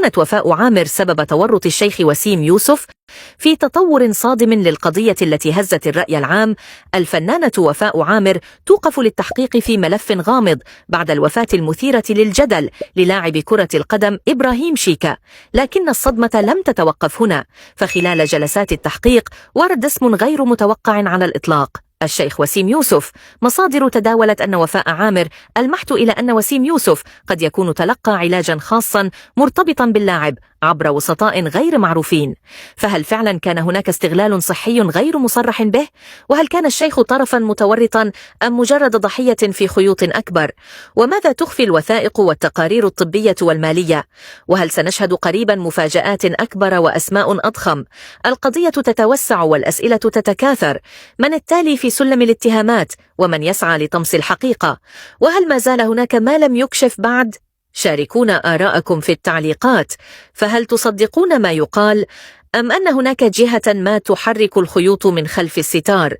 كانت وفاء عامر سبب تورط الشيخ وسيم يوسف في تطور صادم للقضية التي هزت الرأي العام. الفنانة وفاء عامر توقف للتحقيق في ملف غامض بعد الوفاة المثيرة للجدل للاعب كرة القدم إبراهيم شيكا، لكن الصدمة لم تتوقف هنا، فخلال جلسات التحقيق ورد اسم غير متوقع على الإطلاق: الشيخ وسيم يوسف. مصادر تداولت أن وفاء عامر ألمحت إلى أن وسيم يوسف قد يكون تلقى علاجا خاصا مرتبطا باللاعب عبر وسطاء غير معروفين. فهل فعلا كان هناك استغلال صحي غير مصرح به؟ وهل كان الشيخ طرفا متورطا أم مجرد ضحية في خيوط أكبر؟ وماذا تخفي الوثائق والتقارير الطبية والمالية؟ وهل سنشهد قريبا مفاجآت أكبر وأسماء أضخم؟ القضية تتوسع والأسئلة تتكاثر. من التالي في سلم الاتهامات؟ ومن يسعى لطمس الحقيقة؟ وهل ما زال هناك ما لم يكشف بعد؟ شاركونا آراءكم في التعليقات. فهل تصدقون ما يقال أم أن هناك جهة ما تحرك الخيوط من خلف الستار؟